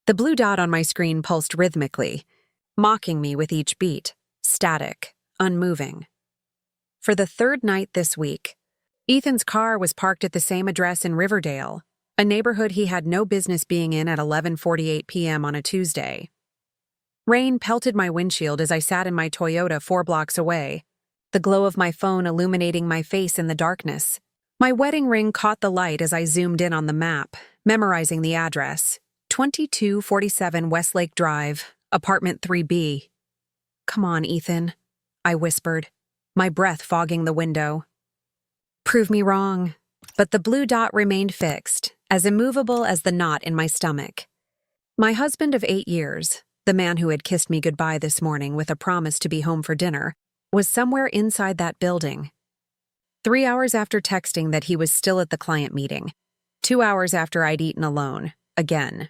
The blue dot on my screen pulsed rhythmically, mocking me with each beat, static, unmoving. For the third night this week, Ethan's car was parked at the same address in Riverdale, a neighborhood he had no business being in at 11:48 p.m. on a Tuesday. Rain pelted my windshield as I sat in my Toyota 4 blocks away, the glow of my phone illuminating my face in the darkness. My wedding ring caught the light as I zoomed in on the map, memorizing the address: 2247 Westlake Drive, apartment 3B. "Come on, Ethan," I whispered, my breath fogging the window. Prove me wrong. But the blue dot remained fixed, as immovable as the knot in my stomach. My husband of 8 years, the man who had kissed me goodbye this morning with a promise to be home for dinner, was somewhere inside that building. 3 hours after texting that he was still at the client meeting. 2 hours after I'd eaten alone, again.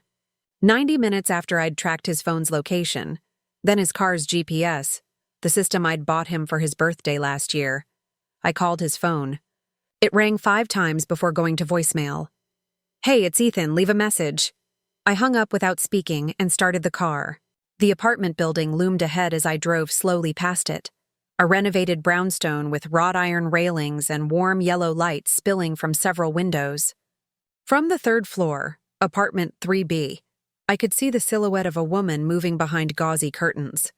90 minutes after I'd tracked his phone's location, then his car's GPS, the system I'd bought him for his birthday last year. I called his phone. It rang 5 times before going to voicemail. "Hey, it's Ethan, leave a message." I hung up without speaking and started the car. The apartment building loomed ahead as I drove slowly past it, a renovated brownstone with wrought iron railings and warm yellow light spilling from several windows. From the 3rd floor, apartment 3B, I could see the silhouette of a woman moving behind gauzy curtains.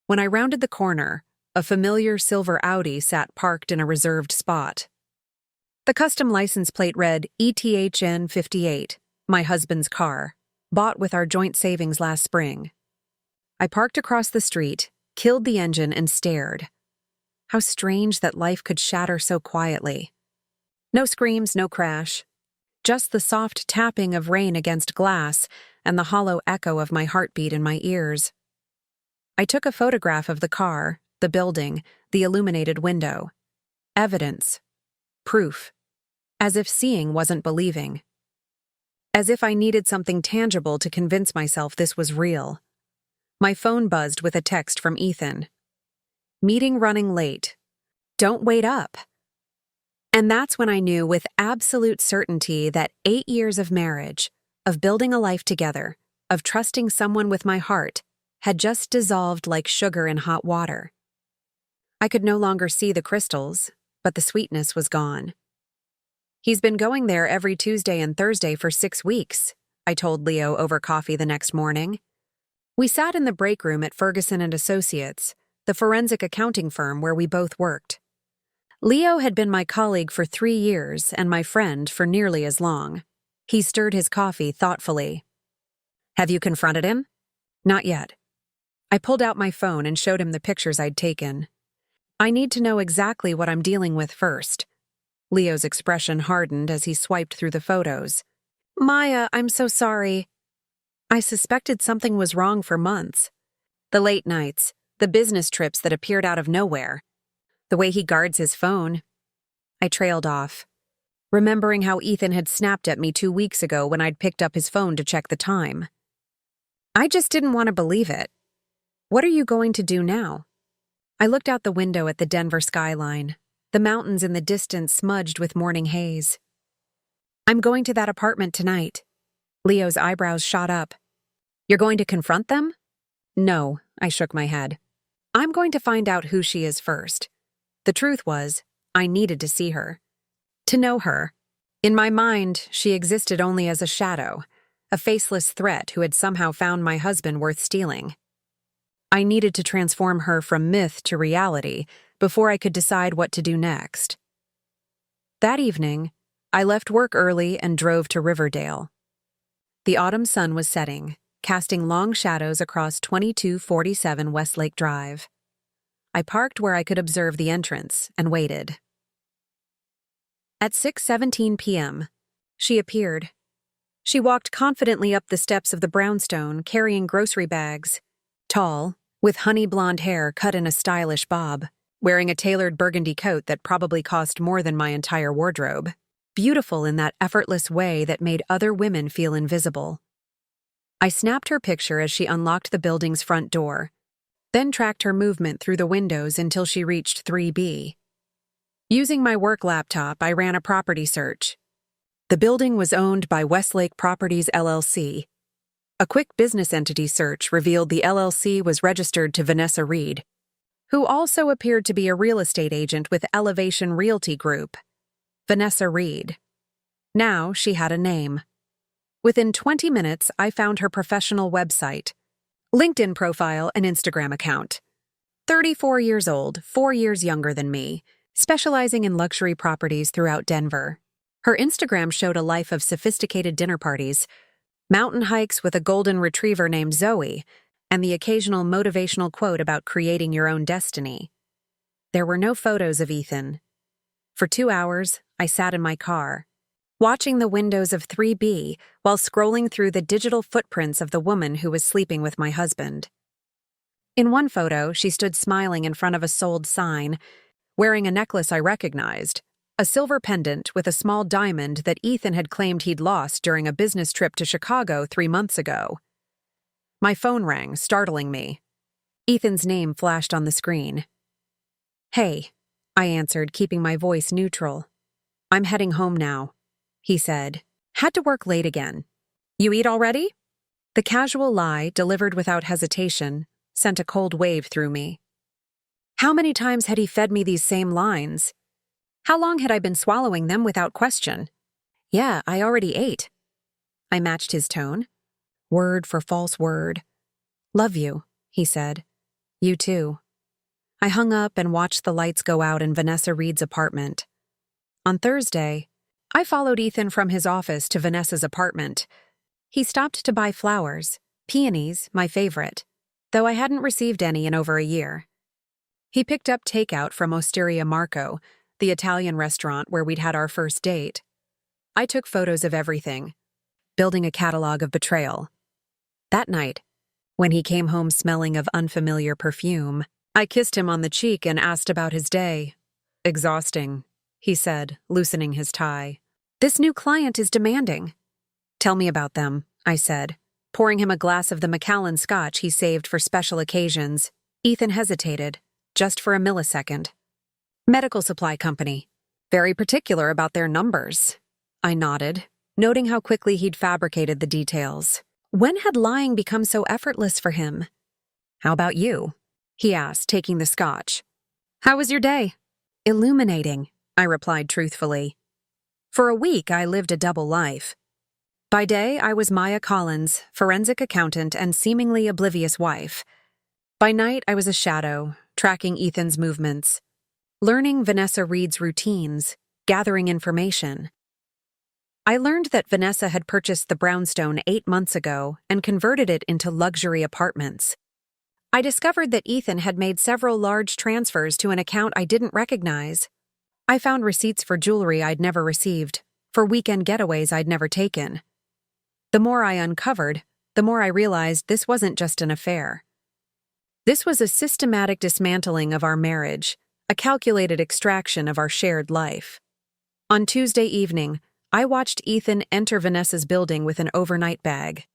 When I rounded the corner, a familiar silver Audi sat parked in a reserved spot. The custom license plate read ETHN 58, my husband's car, bought with our joint savings last spring. I parked across the street, killed the engine, and stared. How strange that life could shatter so quietly. No screams, no crash. Just the soft tapping of rain against glass and the hollow echo of my heartbeat in my ears. I took a photograph of the car, the building, the illuminated window. Evidence. Proof. As if seeing wasn't believing. As if I needed something tangible to convince myself this was real. My phone buzzed with a text from Ethan. "Meeting running late. Don't wait up." And that's when I knew with absolute certainty that 8 years of marriage, of building a life together, of trusting someone with my heart, had just dissolved like sugar in hot water. I could no longer see the crystals, but the sweetness was gone. "He's been going there every Tuesday and Thursday for 6 weeks, I told Leo over coffee the next morning. We sat in the break room at Ferguson and Associates, the forensic accounting firm where we both worked. Leo had been my colleague for 3 years and my friend for nearly as long. He stirred his coffee thoughtfully. "Have you confronted him?" "Not yet." I pulled out my phone and showed him the pictures I'd taken. "I need to know exactly what I'm dealing with first." Leo's expression hardened as he swiped through the photos. "Maya, I'm so sorry." I suspected something was wrong for months. The late nights, the business trips that appeared out of nowhere, the way he guards his phone. I trailed off, remembering how Ethan had snapped at me 2 weeks ago when I'd picked up his phone to check the time. I just didn't want to believe it. "What are you going to do now?" I looked out the window at the Denver skyline, the mountains in the distance smudged with morning haze. "I'm going to that apartment tonight." Leo's eyebrows shot up. "You're going to confront them?" "No," I shook my head. "I'm going to find out who she is first." The truth was, I needed to see her. To know her. In my mind, she existed only as a shadow, a faceless threat who had somehow found my husband worth stealing. I needed to transform her from myth to reality before I could decide what to do next. That evening, I left work early and drove to Riverdale. The autumn sun was setting, casting long shadows across 2247 Westlake Drive. I parked where I could observe the entrance and waited. At 6:17 p.m., she appeared. She walked confidently up the steps of the brownstone, carrying grocery bags. Tall, with honey blonde hair cut in a stylish bob, wearing a tailored burgundy coat that probably cost more than my entire wardrobe. Beautiful in that effortless way that made other women feel invisible. I snapped her picture as she unlocked the building's front door, then tracked her movement through the windows until she reached 3B. Using my work laptop, I ran a property search. The building was owned by Westlake Properties LLC. A quick business entity search revealed the LLC was registered to Vanessa Reed, who also appeared to be a real estate agent with Elevation Realty Group. Vanessa Reed. Now she had a name. Within 20 minutes, I found her professional website, LinkedIn profile, and Instagram account. 34 years old, 4 years younger than me, specializing in luxury properties throughout Denver. Her Instagram showed a life of sophisticated dinner parties, mountain hikes with a golden retriever named Zoe, and the occasional motivational quote about creating your own destiny. There were no photos of Ethan. For 2 hours, I sat in my car, watching the windows of 3B while scrolling through the digital footprints of the woman who was sleeping with my husband. In one photo, she stood smiling in front of a sold sign, wearing a necklace I recognized, a silver pendant with a small diamond that Ethan had claimed he'd lost during a business trip to Chicago 3 months ago. My phone rang, startling me. Ethan's name flashed on the screen. "Hey," I answered, keeping my voice neutral. "I'm heading home now," he said. "Had to work late again. You eat already?" The casual lie, delivered without hesitation, sent a cold wave through me. How many times had he fed me these same lines? How long had I been swallowing them without question? "Yeah, I already ate." I matched his tone. Word for false word. "Love you," he said. "You too." I hung up and watched the lights go out in Vanessa Reed's apartment. On Thursday, I followed Ethan from his office to Vanessa's apartment. He stopped to buy flowers, peonies, my favorite, though I hadn't received any in over a year. He picked up takeout from Osteria Marco, the Italian restaurant where we'd had our first date. I took photos of everything, building a catalog of betrayal. That night, when he came home smelling of unfamiliar perfume, I kissed him on the cheek and asked about his day. "Exhausting," he said, loosening his tie. "This new client is demanding." "Tell me about them," I said, pouring him a glass of the Macallan scotch he saved for special occasions. Ethan hesitated, just for a millisecond. "Medical supply company. Very particular about their numbers." I nodded, noting how quickly he'd fabricated the details. When had lying become so effortless for him? "How about you?" he asked, taking the scotch. "How was your day?" "Illuminating," I replied truthfully. For a week, I lived a double life. By day, I was Maya Collins, forensic accountant and seemingly oblivious wife. By night, I was a shadow, tracking Ethan's movements, learning Vanessa Reed's routines, gathering information. I learned that Vanessa had purchased the brownstone 8 months ago and converted it into luxury apartments. I discovered that Ethan had made several large transfers to an account I didn't recognize. I found receipts for jewelry I'd never received, for weekend getaways I'd never taken. The more I uncovered, the more I realized this wasn't just an affair. This was a systematic dismantling of our marriage, a calculated extraction of our shared life. On Tuesday evening, I watched Ethan enter Vanessa's building with an overnight bag.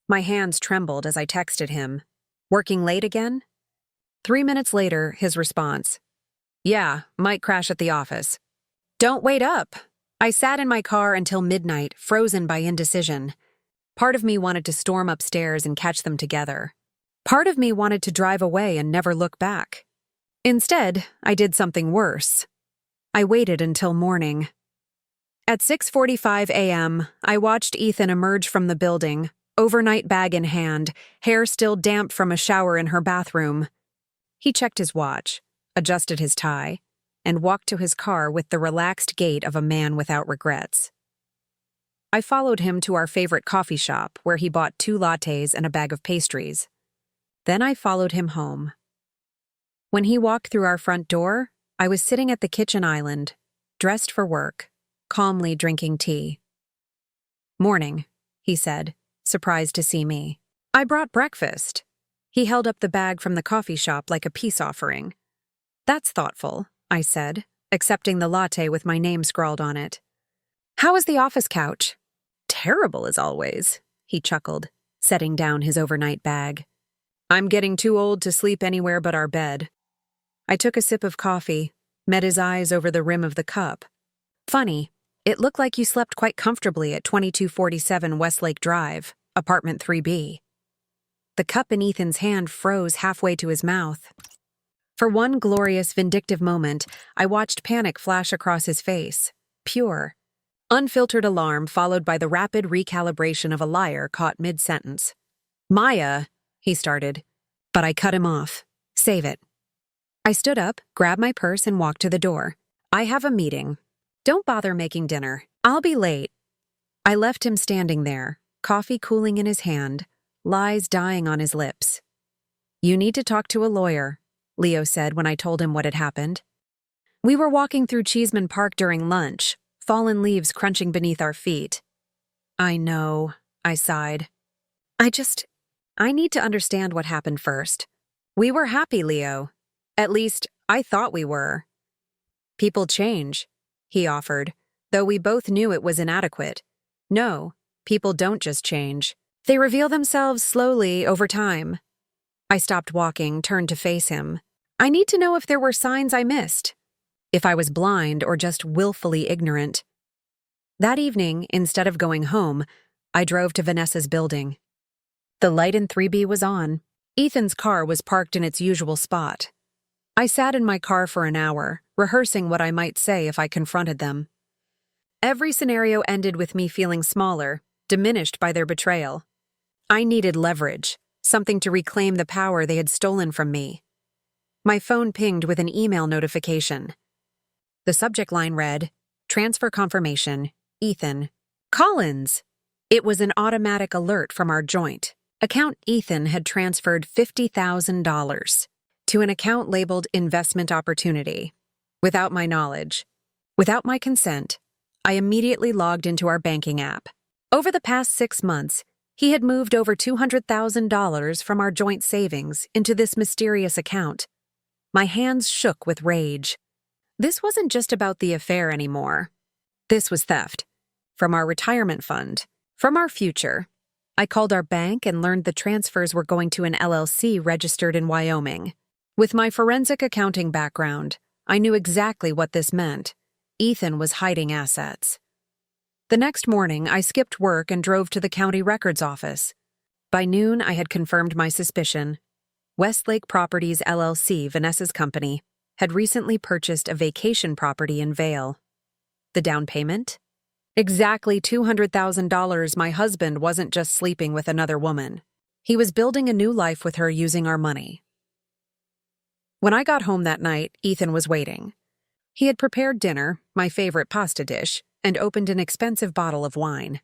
My hands trembled as I texted him. "Working late again?" 3 minutes later, his response. "Yeah, might crash at the office." "Don't wait up." I sat in my car until midnight, frozen by indecision. Part of me wanted to storm upstairs and catch them together. Part of me wanted to drive away and never look back. Instead, I did something worse. I waited until morning. At 6:45 a.m., I watched Ethan emerge from the building, overnight bag in hand, hair still damp from a shower in her bathroom. He checked his watch, adjusted his tie, and walked to his car with the relaxed gait of a man without regrets. I followed him to our favorite coffee shop, where he bought 2 lattes and a bag of pastries. Then I followed him home. When he walked through our front door, I was sitting at the kitchen island, dressed for work, calmly drinking tea. "Morning," he said, surprised to see me. "I brought breakfast." He held up the bag from the coffee shop like a peace offering. "That's thoughtful," I said, accepting the latte with my name scrawled on it. "How is the office couch?" "Terrible as always," he chuckled, setting down his overnight bag. "I'm getting too old to sleep anywhere but our bed." I took a sip of coffee, met his eyes over the rim of the cup. "Funny, it looked like you slept quite comfortably at 2247 Westlake Drive, apartment 3B. The cup in Ethan's hand froze halfway to his mouth. For one glorious, vindictive moment, I watched panic flash across his face. Pure, unfiltered alarm followed by the rapid recalibration of a liar caught mid-sentence. "Maya," he started, but I cut him off. "Save it." I stood up, grabbed my purse, and walked to the door. "I have a meeting. Don't bother making dinner. I'll be late." I left him standing there, coffee cooling in his hand, lies dying on his lips. "You need to talk to a lawyer," Leo said when I told him what had happened. We were walking through Cheeseman Park during lunch, fallen leaves crunching beneath our feet. "I know," I sighed. I need to understand what happened first. We were happy, Leo. At least, I thought we were. "People change," he offered, though we both knew it was inadequate. "No, people don't just change. They reveal themselves slowly over time." I stopped walking, turned to face him. I need to know if there were signs I missed, if I was blind or just willfully ignorant. That evening, instead of going home, I drove to Vanessa's building. The light in 3B was on. Ethan's car was parked in its usual spot. I sat in my car for an hour, rehearsing what I might say if I confronted them. Every scenario ended with me feeling smaller, diminished by their betrayal. I needed leverage, something to reclaim the power they had stolen from me. My phone pinged with an email notification. The subject line read, "Transfer confirmation, Ethan. Collins." It was an automatic alert from our joint account. Ethan had transferred $50,000 to an account labeled Investment Opportunity. Without my knowledge, without my consent, I immediately logged into our banking app. Over the past 6 months, he had moved over $200,000 from our joint savings into this mysterious account. My hands shook with rage. This wasn't just about the affair anymore. This was theft. From our retirement fund. From our future. I called our bank and learned the transfers were going to an LLC registered in Wyoming. With my forensic accounting background, I knew exactly what this meant. Ethan was hiding assets. The next morning, I skipped work and drove to the county records office. By noon, I had confirmed my suspicion. Westlake Properties LLC, Vanessa's company, had recently purchased a vacation property in Vail. The down payment? Exactly $200,000. My husband wasn't just sleeping with another woman. He was building a new life with her using our money. When I got home that night, Ethan was waiting. He had prepared dinner, my favorite pasta dish, and opened an expensive bottle of wine.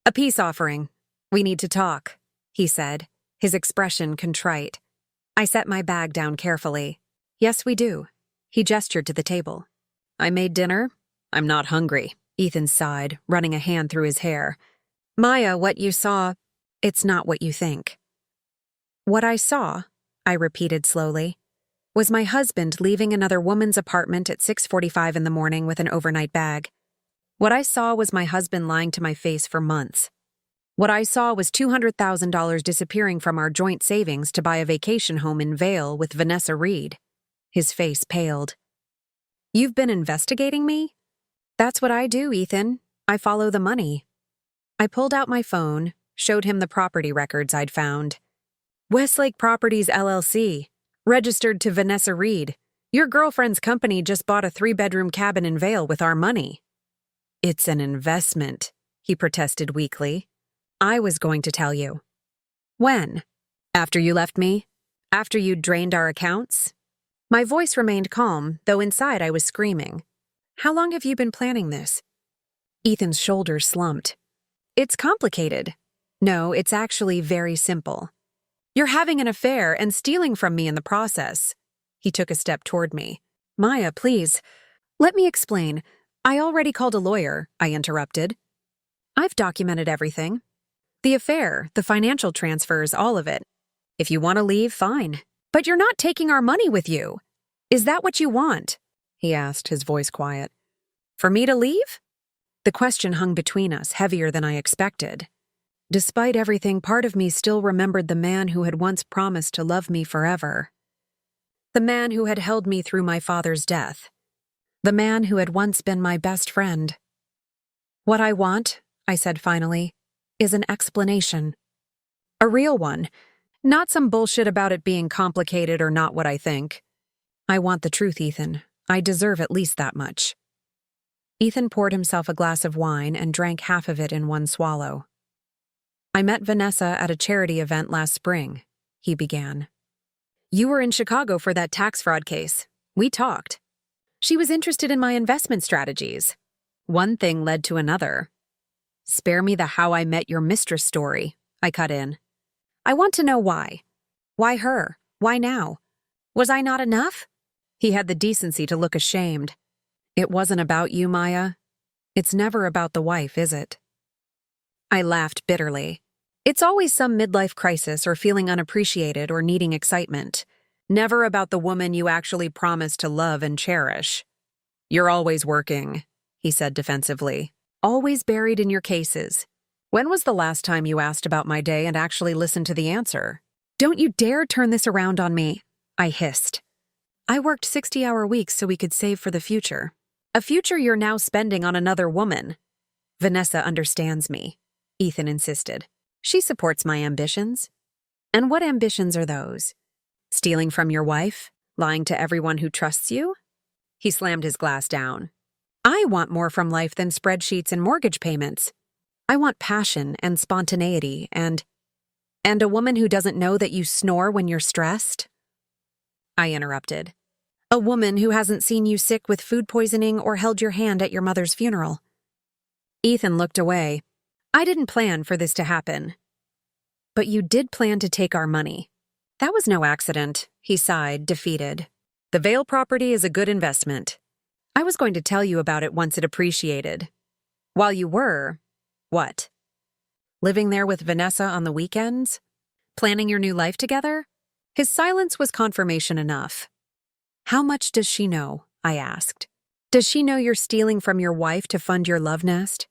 "A peace offering. We need to talk," he said, his expression contrite. I set my bag down carefully. "Yes, we do." He gestured to the table. "I made dinner. I'm not hungry," Ethan sighed, running a hand through his hair. "Maya, what you saw, it's not what you think." "What I saw," I repeated slowly, "was my husband leaving another woman's apartment at 6:45 in the morning with an overnight bag. What I saw was my husband lying to my face for months. What I saw was $200,000 disappearing from our joint savings to buy a vacation home in Vail with Vanessa Reed." His face paled. "You've been investigating me?" "That's what I do, Ethan. I follow the money." I pulled out my phone, showed him the property records I'd found. "Westlake Properties LLC, registered to Vanessa Reed. Your girlfriend's company just bought a 3-bedroom cabin in Vail with our money." "It's an investment," he protested weakly. "I was going to tell you." "When? After you left me? After you'd drained our accounts?" My voice remained calm, though inside I was screaming. "How long have you been planning this?" Ethan's shoulders slumped. "It's complicated." "No, it's actually very simple. You're having an affair and stealing from me in the process." He took a step toward me. "Maya, please, let me explain. I already called a lawyer," I interrupted. "I've documented everything. The affair, the financial transfers, all of it. If you want to leave, fine. But you're not taking our money with you. Is that what you want?" he asked, his voice quiet. "For me to leave?" The question hung between us, heavier than I expected. Despite everything, part of me still remembered the man who had once promised to love me forever. The man who had held me through my father's death. The man who had once been my best friend. "What I want," I said finally, "is an explanation." A real one. Not some bullshit about it being complicated or not what I think. I want the truth, Ethan. I deserve at least that much. Ethan poured himself a glass of wine and drank half of it in one swallow. I met Vanessa at a charity event last spring, he began. You were in Chicago for that tax fraud case. We talked. She was interested in my investment strategies. One thing led to another. Spare me the how I met your mistress story, I cut in. I want to know why. Why her? Why now? Was I not enough? He had the decency to look ashamed. It wasn't about you, Maya. It's never about the wife, is it? I laughed bitterly. It's always some midlife crisis or feeling unappreciated or needing excitement. Never about the woman you actually promised to love and cherish. You're always working, he said defensively. Always buried in your cases. When was the last time you asked about my day and actually listened to the answer? Don't you dare turn this around on me, I hissed. I worked 60-hour weeks so we could save for the future. A future you're now spending on another woman. Vanessa understands me, Ethan insisted. She supports my ambitions. And what ambitions are those? Stealing from your wife? Lying to everyone who trusts you? He slammed his glass down. I want more from life than spreadsheets and mortgage payments. I want passion and spontaneity and a woman who doesn't know that you snore when you're stressed? I interrupted. A woman who hasn't seen you sick with food poisoning or held your hand at your mother's funeral. Ethan looked away. I didn't plan for this to happen. But you did plan to take our money. That was no accident, he sighed, defeated. The Vale property is a good investment. I was going to tell you about it once it appreciated. While you were, what? Living there with Vanessa on the weekends? Planning your new life together? His silence was confirmation enough. How much does she know? I asked. Does she know you're stealing from your wife to fund your love nest?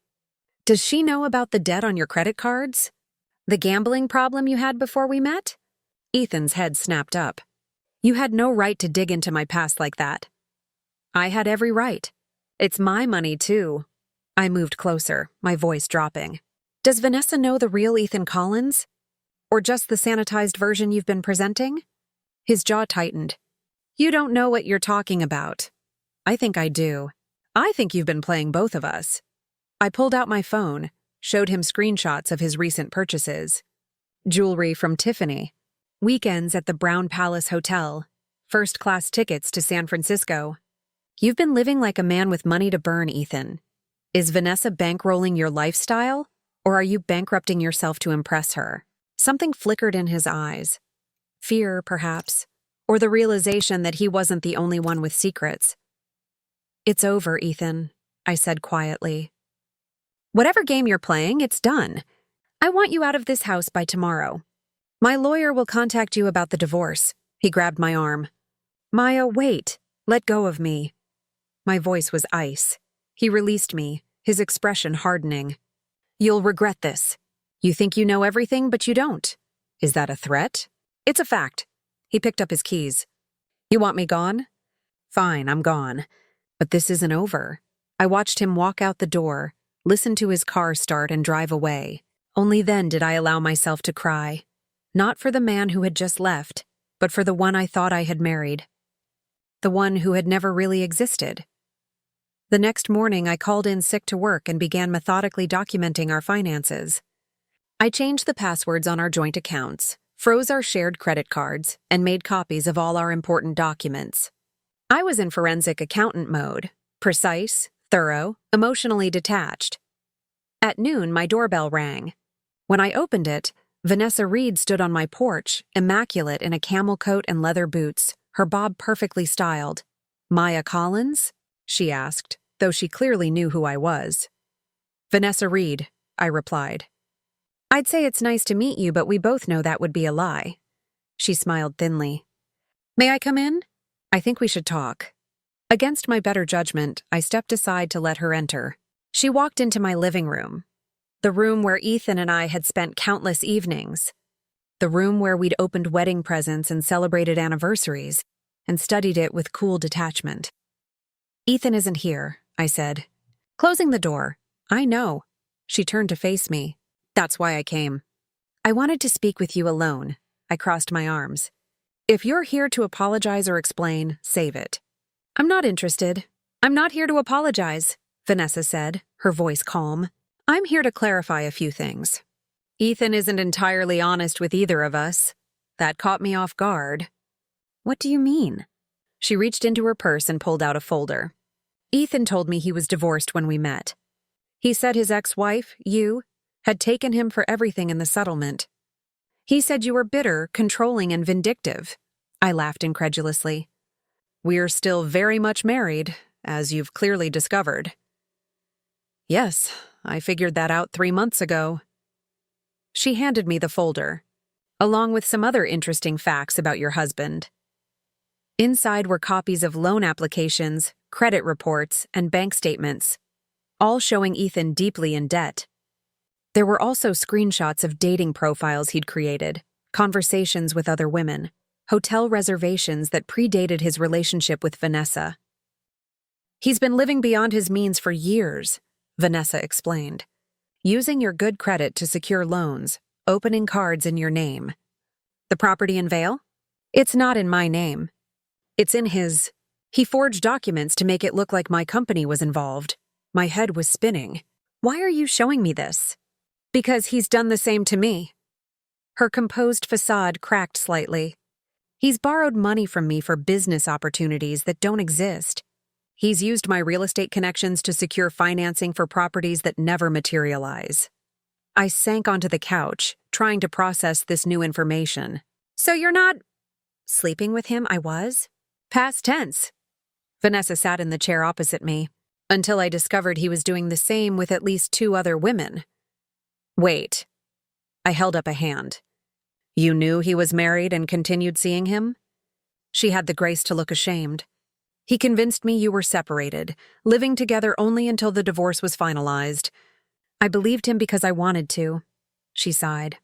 Does she know about the debt on your credit cards? The gambling problem you had before we met? Ethan's head snapped up. You had no right to dig into my past like that. I had every right. It's my money, too. I moved closer, my voice dropping. Does Vanessa know the real Ethan Collins? Or just the sanitized version you've been presenting? His jaw tightened. You don't know what you're talking about. I think I do. I think you've been playing both of us. I pulled out my phone, showed him screenshots of his recent purchases. Jewelry from Tiffany. Weekends at the Brown Palace Hotel. First-class tickets to San Francisco. You've been living like a man with money to burn, Ethan. Is Vanessa bankrolling your lifestyle, or are you bankrupting yourself to impress her? Something flickered in his eyes. Fear, perhaps, or the realization that he wasn't the only one with secrets. It's over, Ethan, I said quietly. Whatever game you're playing, it's done. I want you out of this house by tomorrow. My lawyer will contact you about the divorce. He grabbed my arm. Maya, wait. Let go of me. My voice was ice. He released me, his expression hardening. You'll regret this. You think you know everything, but you don't. Is that a threat? It's a fact. He picked up his keys. You want me gone? Fine, I'm gone. But this isn't over. I watched him walk out the door, listen to his car start and drive away. Only then did I allow myself to cry. Not for the man who had just left, but for the one I thought I had married. The one who had never really existed. The next morning, I called in sick to work and began methodically documenting our finances. I changed the passwords on our joint accounts, froze our shared credit cards, and made copies of all our important documents. I was in forensic accountant mode, precise, thorough, emotionally detached. At noon, my doorbell rang. When I opened it, Vanessa Reed stood on my porch, immaculate in a camel coat and leather boots, her bob perfectly styled. Maya Collins? She asked, though she clearly knew who I was. Vanessa Reed, I replied. I'd say it's nice to meet you, but we both know that would be a lie. She smiled thinly. May I come in? I think we should talk. Against my better judgment, I stepped aside to let her enter. She walked into my living room. The room where Ethan and I had spent countless evenings. The room where we'd opened wedding presents and celebrated anniversaries, and studied it with cool detachment. Ethan isn't here, I said. Closing the door. I know. She turned to face me. That's why I came. I wanted to speak with you alone. I crossed my arms. If you're here to apologize or explain, save it. I'm not interested. I'm not here to apologize, Vanessa said, her voice calm. I'm here to clarify a few things. Ethan isn't entirely honest with either of us. That caught me off guard. What do you mean? She reached into her purse and pulled out a folder. Ethan told me he was divorced when we met. He said his ex-wife, you, had taken him for everything in the settlement. He said you were bitter, controlling, and vindictive. I laughed incredulously. We're still very much married, as you've clearly discovered. Yes, I figured that out 3 months ago. She handed me the folder, along with some other interesting facts about your husband. Inside were copies of loan applications, credit reports, and bank statements, all showing Ethan deeply in debt. There were also screenshots of dating profiles he'd created, conversations with other women, hotel reservations that predated his relationship with Vanessa. He's been living beyond his means for years, Vanessa explained, using your good credit to secure loans, opening cards in your name. The property in Vale? It's not in my name. It's in his. He forged documents to make it look like my company was involved. My head was spinning. Why are you showing me this? Because he's done the same to me. Her composed facade cracked slightly. He's borrowed money from me for business opportunities that don't exist. He's used my real estate connections to secure financing for properties that never materialize. I sank onto the couch, trying to process this new information. So you're not sleeping with him? I was? Past tense. Vanessa sat in the chair opposite me, until I discovered he was doing the same with at least 2 other women. Wait. I held up a hand. You knew he was married and continued seeing him? She had the grace to look ashamed. He convinced me you were separated, living together only until the divorce was finalized. I believed him because I wanted to. She sighed.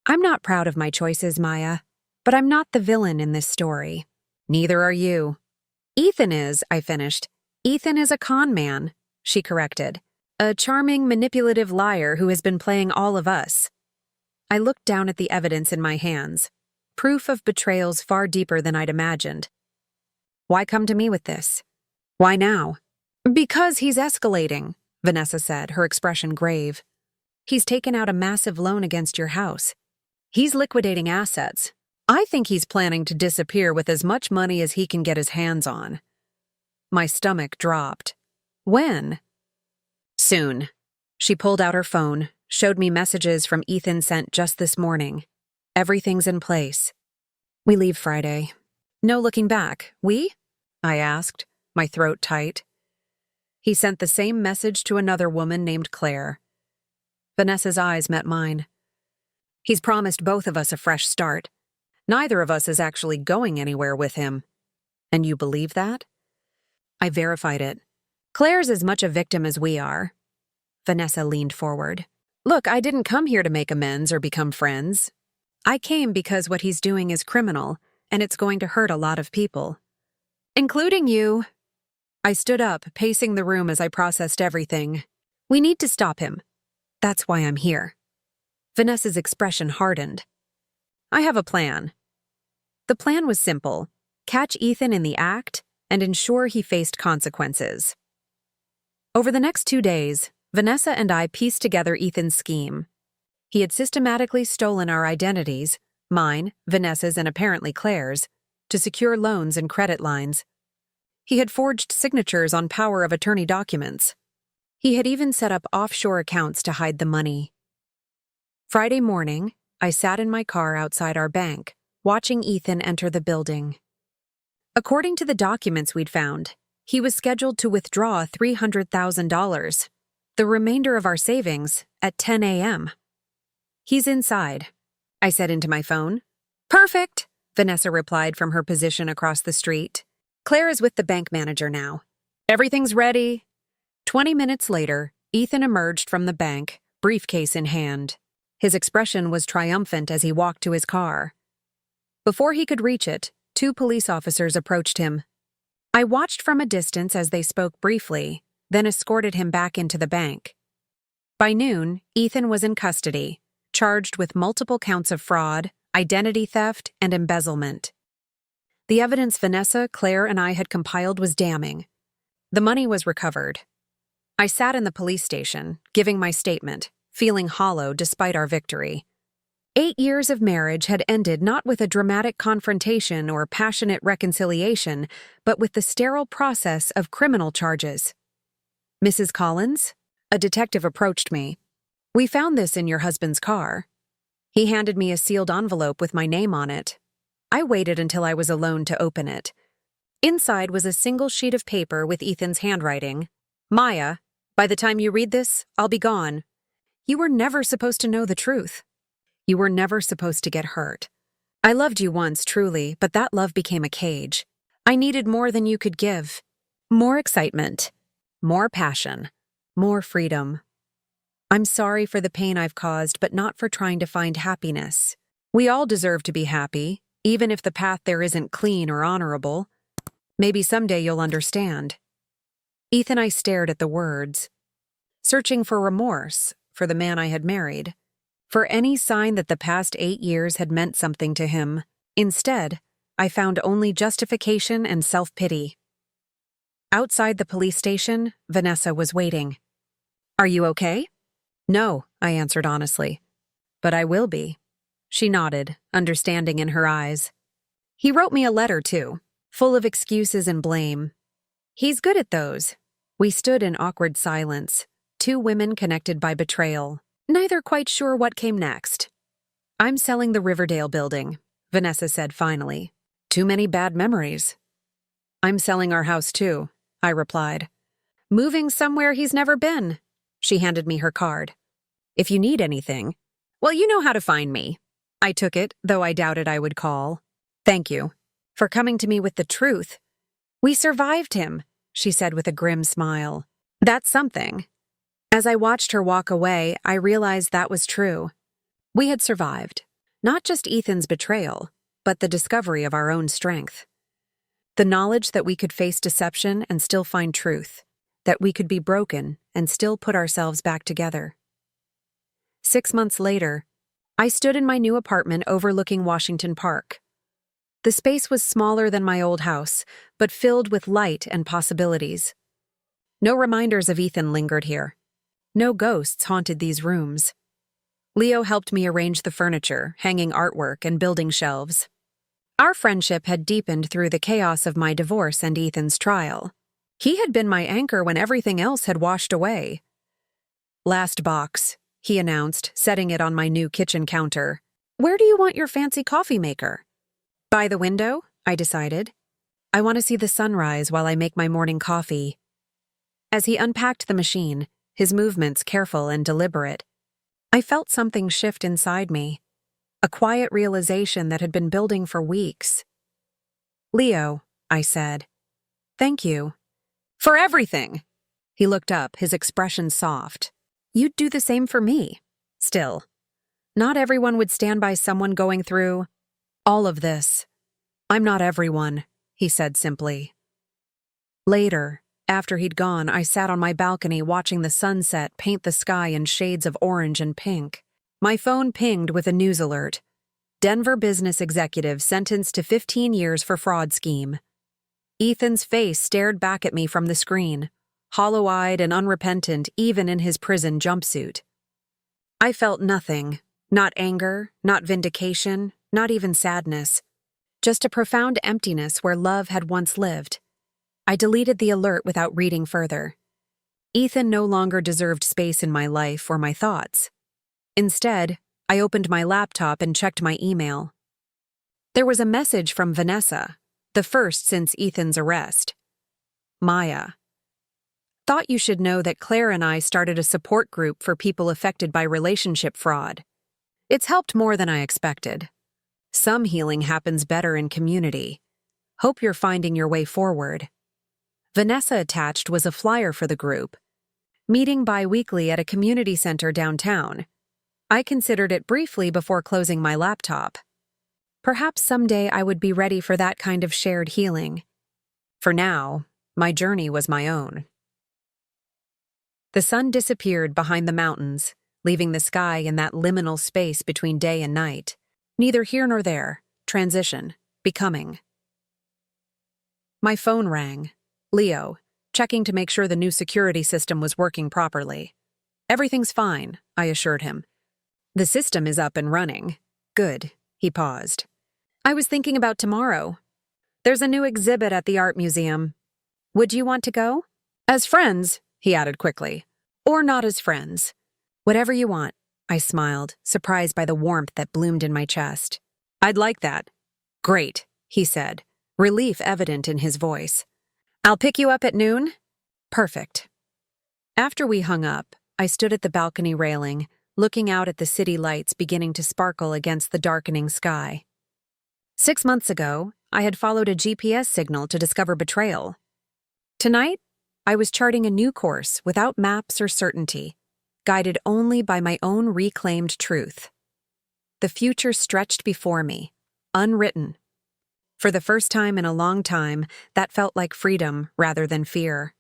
I'm not proud of my choices, Maya, but I'm not the villain in this story. Neither are you. Ethan is, I finished. Ethan is a con man, she corrected. A charming, manipulative liar who has been playing all of us. I looked down at the evidence in my hands. Proof of betrayals far deeper than I'd imagined. Why come to me with this? Why now? Because he's escalating, Vanessa said, her expression grave. He's taken out a massive loan against your house. He's liquidating assets. I think he's planning to disappear with as much money as he can get his hands on. My stomach dropped. When? Soon. She pulled out her phone, showed me messages from Ethan sent just this morning. Everything's in place. We leave Friday. No looking back. We? I asked, my throat tight. He sent the same message to another woman named Claire. Vanessa's eyes met mine. He's promised both of us a fresh start. Neither of us is actually going anywhere with him. And you believe that? I verified it. Claire's as much a victim as we are. Vanessa leaned forward. Look, I didn't come here to make amends or become friends. I came because what he's doing is criminal, and it's going to hurt a lot of people. Including you. I stood up, pacing the room as I processed everything. We need to stop him. That's why I'm here. Vanessa's expression hardened. I have a plan. The plan was simple. Catch Ethan in the act and ensure he faced consequences. Over the next 2 days, Vanessa and I pieced together Ethan's scheme. He had systematically stolen our identities, mine, Vanessa's, and apparently Claire's, to secure loans and credit lines. He had forged signatures on power of attorney documents. He had even set up offshore accounts to hide the money. Friday morning, I sat in my car outside our bank, watching Ethan enter the building. According to the documents we'd found, he was scheduled to withdraw $300,000, the remainder of our savings, at 10 a.m. He's inside, I said into my phone. Perfect, Vanessa replied from her position across the street. Claire is with the bank manager now. Everything's ready. 20 minutes later, Ethan emerged from the bank, briefcase in hand. His expression was triumphant as he walked to his car. Before he could reach it, 2 police officers approached him. I watched from a distance as they spoke briefly, then escorted him back into the bank. By noon, Ethan was in custody, charged with multiple counts of fraud, identity theft, and embezzlement. The evidence Vanessa, Claire, and I had compiled was damning. The money was recovered. I sat in the police station, giving my statement, feeling hollow despite our victory. 8 years of marriage had ended not with a dramatic confrontation or passionate reconciliation, but with the sterile process of criminal charges. "Mrs. Collins?" A detective approached me. "We found this in your husband's car." He handed me a sealed envelope with my name on it. I waited until I was alone to open it. Inside was a single sheet of paper with Ethan's handwriting. "Maya, by the time you read this, I'll be gone. You were never supposed to know the truth. You were never supposed to get hurt. I loved you once, truly, but that love became a cage. I needed more than you could give. More excitement, more passion, more freedom. I'm sorry for the pain I've caused, but not for trying to find happiness. We all deserve to be happy, even if the path there isn't clean or honorable. Maybe someday you'll understand." Ethan and I stared at the words, searching for remorse for the man I had married, for any sign that the past 8 years had meant something to him. Instead, I found only justification and self-pity. Outside the police station, Vanessa was waiting. "Are you okay?" "No," I answered honestly. "But I will be." She nodded, understanding in her eyes. "He wrote me a letter, too, full of excuses and blame. He's good at those." We stood in awkward silence, two women connected by betrayal, neither quite sure what came next. "I'm selling the Riverdale building," Vanessa said finally. "Too many bad memories." "I'm selling our house too," I replied. "Moving somewhere he's never been." She handed me her card. "If you need anything, well, you know how to find me." I took it, though I doubted I would call. "Thank you for coming to me with the truth." "We survived him," she said with a grim smile. "That's something." As I watched her walk away, I realized that was true. We had survived, not just Ethan's betrayal, but the discovery of our own strength. The knowledge that we could face deception and still find truth, that we could be broken and still put ourselves back together. 6 months later, I stood in my new apartment overlooking Washington Park. The space was smaller than my old house, but filled with light and possibilities. No reminders of Ethan lingered here. No ghosts haunted these rooms. Leo helped me arrange the furniture, hanging artwork, and building shelves. Our friendship had deepened through the chaos of my divorce and Ethan's trial. He had been my anchor when everything else had washed away. "Last box," he announced, setting it on my new kitchen counter. "Where do you want your fancy coffee maker?" "By the window," I decided. "I want to see the sunrise while I make my morning coffee." As he unpacked the machine, his movements careful and deliberate, I felt something shift inside me, a quiet realization that had been building for weeks. "Leo," I said, "thank you." "For everything." He looked up, his expression soft. "You'd do the same for me." Still, not everyone would stand by someone going through all of this. "I'm not everyone," he said simply. Later, after he'd gone, I sat on my balcony watching the sunset paint the sky in shades of orange and pink. My phone pinged with a news alert. Denver business executive sentenced to 15 years for fraud scheme. Ethan's face stared back at me from the screen, hollow-eyed and unrepentant even in his prison jumpsuit. I felt nothing, not anger, not vindication, not even sadness, just a profound emptiness where love had once lived. I deleted the alert without reading further. Ethan no longer deserved space in my life or my thoughts. Instead, I opened my laptop and checked my email. There was a message from Vanessa, the first since Ethan's arrest. "Maya. Thought you should know that Claire and I started a support group for people affected by relationship fraud. It's helped more than I expected. Some healing happens better in community. Hope you're finding your way forward." Vanessa attached was a flyer for the group, meeting bi-weekly at a community center downtown. I considered it briefly before closing my laptop. Perhaps someday I would be ready for that kind of shared healing. For now, my journey was my own. The sun disappeared behind the mountains, leaving the sky in that liminal space between day and night. Neither here nor there. Transition. Becoming. My phone rang. Leo, checking to make sure the new security system was working properly. Everything's fine, I assured him. The system is up and running. Good. He paused. I was thinking about tomorrow. There's a new exhibit at the art museum. Would you want to go? As friends, he added quickly. Or not as friends. Whatever you want, I smiled, surprised by the warmth that bloomed in my chest. I'd like that. Great, he said, relief evident in his voice. I'll pick you up at noon? Perfect. After we hung up, I stood at the balcony railing, looking out at the city lights beginning to sparkle against the darkening sky. 6 months ago, I had followed a GPS signal to discover betrayal. Tonight, I was charting a new course without maps or certainty, guided only by my own reclaimed truth. The future stretched before me, unwritten. For the first time in a long time, that felt like freedom rather than fear.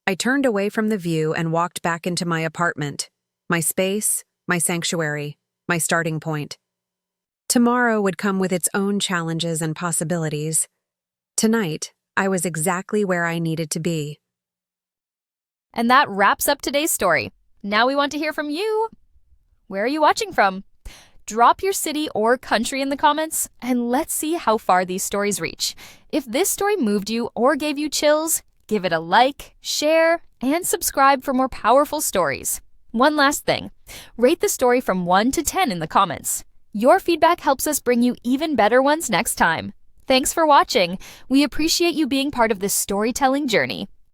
I turned away from the view and walked back into my apartment, my space, my sanctuary, my starting point. Tomorrow would come with its own challenges and possibilities. Tonight, I was exactly where I needed to be. And that wraps up today's story. Now we want to hear from you. Where are you watching from? Drop your city or country in the comments, and let's see how far these stories reach. If this story moved you or gave you chills, give it a like, share, and subscribe for more powerful stories. One last thing, rate the story from 1 to 10 in the comments. Your feedback helps us bring you even better ones next time. Thanks for watching. We appreciate you being part of this storytelling journey.